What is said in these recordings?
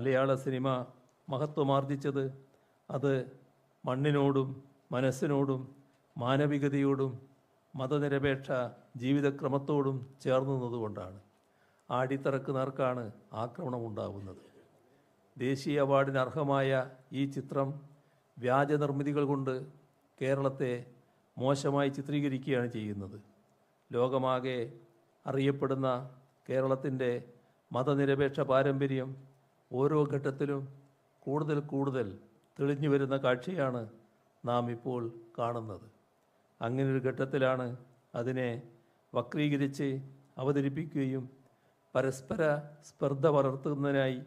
മലയാള cinema മഹത്വമാർജിച്ചത് അത് മണ്ണിനോടും മനസ്സിനോടും മാനവികതയോടും മതനിരപേക്ഷ ജീവിതക്രമത്തോടും ചേർന്നു നിന്നതുകൊണ്ടാണ്. ആടിത്തറക്ക് നേർക്കാണ് ആക്രമണമുണ്ടാകുന്നത്. ദേശീയ അവാർഡിന് അർഹമായ ഈ ചിത്രം വ്യാജ നിർമ്മിതികൾ കൊണ്ട് കേരളത്തെ മോശമായി ചിത്രീകരിക്കുകയാണ് ചെയ്യുന്നത്. ലോകമാകെ അറിയപ്പെടുന്ന കേരളത്തിൻ്റെ മതനിരപേക്ഷ പാരമ്പര്യം ഓരോ ഘട്ടത്തിലും കൂടുതൽ കൂടുതൽ തെളിഞ്ഞു വരുന്ന കാഴ്ചയാണ് നാം ഇപ്പോൾ കാണുന്നത്. അങ്ങനൊരു ഘട്ടത്തിലാണ് അതിനെ വക്രീകരിച്ച് അവതരിപ്പിക്കുകയും പരസ്പര സ്പർദ്ധ വളർത്തുന്നതിനായി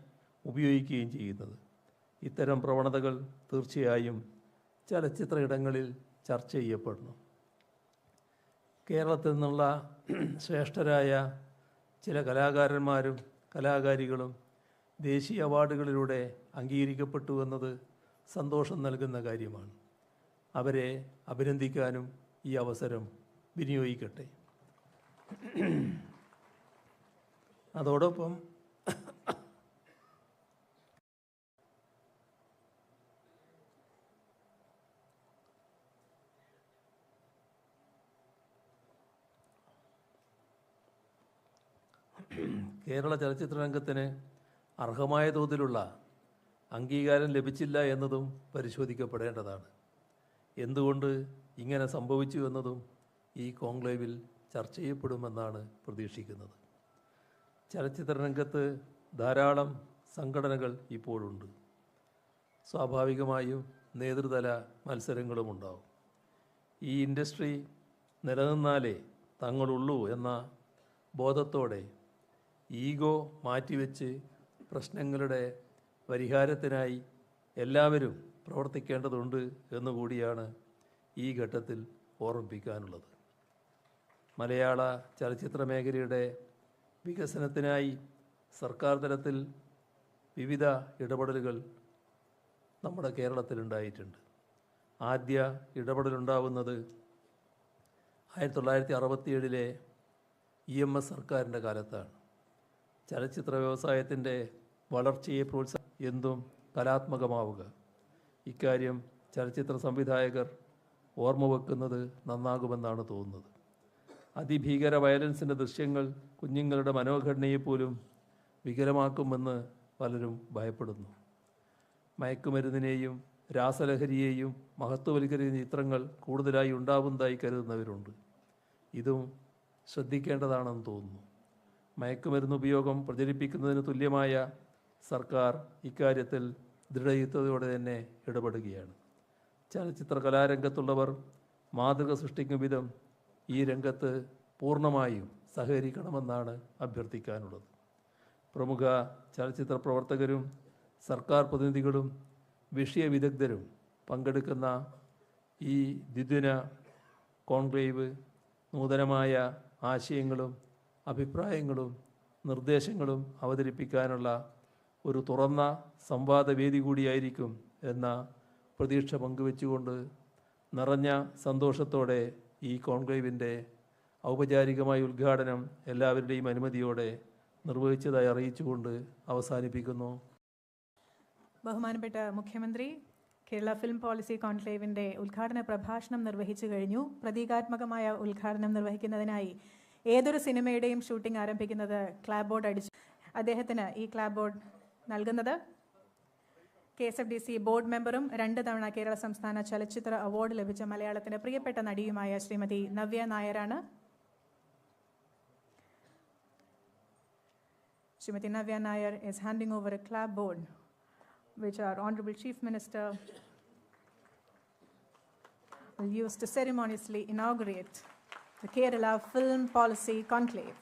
ഉപയോഗിക്കുകയും ചെയ്യുന്നത്. ഇത്തരം പ്രവണതകൾ തീർച്ചയായും ചലച്ചിത്ര ഇടങ്ങളിൽ ചർച്ച ചെയ്യപ്പെടണം. കേരളത്തിൽ നിന്നുള്ള ശ്രേഷ്ഠരായ ചില കലാകാരന്മാരും കലാകാരികളും ദേശീയ അവാർഡുകളിലൂടെ അംഗീകരിക്കപ്പെട്ടു എന്നത് സന്തോഷം നൽകുന്ന കാര്യമാണ്. അവരെ അഭിനന്ദിക്കാനും ഈ അവസരം വിനിയോഗിക്കട്ടെ. അതോടൊപ്പം കേരള ചലച്ചിത്ര രംഗത്തിന് അർഹമായ തോതിലുള്ള അംഗീകാരം ലഭിച്ചില്ല എന്നതും പരിശോധിക്കപ്പെടേണ്ടതാണ്. എന്തുകൊണ്ട് ഇങ്ങനെ സംഭവിച്ചു എന്നതും ഈ കോൺക്ലേവിൽ ചർച്ച ചെയ്യപ്പെടുമെന്നാണ് പ്രതീക്ഷിക്കുന്നത്. ചലച്ചിത്ര രംഗത്ത് ധാരാളം സംഘടനകൾ ഇപ്പോഴുണ്ട്. സ്വാഭാവികമായും നേതൃതല മത്സരങ്ങളും ഉണ്ടാവും. ഈ ഇൻഡസ്ട്രി നിലനിന്നാലേ തങ്ങളുള്ളൂ എന്ന ബോധത്തോടെ ഈഗോ മാറ്റിവെച്ച് പ്രശ്നങ്ങളുടെ പരിഹാരത്തിനായി എല്ലാവരും പ്രവർത്തിക്കേണ്ടതുണ്ട് എന്നുകൂടിയാണ് ഈ ഘട്ടത്തിൽ ഓർമ്മിപ്പിക്കാനുള്ളത്. മലയാള ചലച്ചിത്ര മേഖലയുടെ വികസനത്തിനായി സർക്കാർ തലത്തിൽ വിവിധ ഇടപെടലുകൾ നമ്മുടെ കേരളത്തിലുണ്ടായിട്ടുണ്ട്. ആദ്യ ഇടപെടലുണ്ടാവുന്നത് 1967 EMS സർക്കാരിൻ്റെ കാലത്താണ്. ചലച്ചിത്ര വ്യവസായത്തിൻ്റെ വളർച്ചയെ എന്തും കലാത്മകമാവുക. ഇക്കാര്യം ചലച്ചിത്ര സംവിധായകർ ഓർമ്മ വെക്കുന്നത് നന്നാകുമെന്നാണ് തോന്നുന്നത്. അതിഭീകര വയലൻസിൻ്റെ ദൃശ്യങ്ങൾ കുഞ്ഞുങ്ങളുടെ മനോഘടനയെപ്പോലും വികലമാക്കുമെന്ന് പലരും ഭയപ്പെടുന്നു. മയക്കുമരുന്നിനെയും രാസലഹരിയെയും മഹത്വവൽക്കരിക്കുന്ന ചിത്രങ്ങൾ കൂടുതലായി ഉണ്ടാവുന്നതായി കരുതുന്നവരുണ്ട്. ഇതും ശ്രദ്ധിക്കേണ്ടതാണെന്ന് തോന്നുന്നു. മയക്കുമരുന്ന് ഉപയോഗം പ്രചരിപ്പിക്കുന്നതിന് തുല്യമായ സർക്കാർ ഇക്കാര്യത്തിൽ ദൃഢയുക്തതയോടെ തന്നെ ഇടപെടുകയാണ്. ചലച്ചിത്ര കലാരംഗത്തുള്ളവർ മാതൃക സൃഷ്ടിക്കും വിധം ഈ രംഗത്ത് പൂർണ്ണമായും സഹകരിക്കണമെന്നാണ് അഭ്യർത്ഥിക്കാനുള്ളത്. പ്രമുഖ ചലച്ചിത്ര പ്രവർത്തകരും സർക്കാർ പ്രതിനിധികളും വിഷയവിദഗ്ധരും പങ്കെടുക്കുന്ന ഈ ദ്വിദിന കോൺക്ലേവ് നൂതനമായ ആശയങ്ങളും അഭിപ്രായങ്ങളും നിർദ്ദേശങ്ങളും അവതരിപ്പിക്കാനുള്ള ഒരു തുറന്ന സംവാദവേദി കൂടിയായിരിക്കും എന്ന പ്രതീക്ഷ പങ്കുവെച്ചുകൊണ്ട് നിറഞ്ഞ സന്തോഷത്തോടെ ഈ കോൺക്ലേവിൻ്റെ ഔപചാരികമായ ഉദ്ഘാടനം എല്ലാവരുടെയും അനുമതിയോടെ നിർവഹിച്ചതായി അറിയിച്ചുകൊണ്ട് അവസാനിപ്പിക്കുന്നു. ബഹുമാനപ്പെട്ട മുഖ്യമന്ത്രി കേരള ഫിലിം പോളിസി കോൺക്ലേവിൻ്റെ ഉദ്ഘാടന പ്രഭാഷണം നിർവഹിച്ചു കഴിഞ്ഞു. പ്രതീകാത്മകമായ ഉദ്ഘാടനം നിർവഹിക്കുന്നതിനായി ഏതൊരു സിനിമയുടെയും ഷൂട്ടിംഗ് ആരംഭിക്കുന്നത് ക്ലാബ് ബോർഡ് അടിച്ചു. അദ്ദേഹത്തിന് ഈ ക്ലാബ് ബോർഡ് നൽകുന്നത് KSFDC ബോർഡ് മെമ്പറും 2 തവണ കേരള സംസ്ഥാന ചലച്ചിത്ര അവാർഡ് ലഭിച്ച മലയാളത്തിൻ്റെ പ്രിയപ്പെട്ട നടിയുമായ ശ്രീമതി നവ്യ നായരാണ്. Shrimati Navya Nair is handing over a club board which our Honorable Chief Minister will use to ceremoniously inaugurate the Kerala Film Policy Conclave.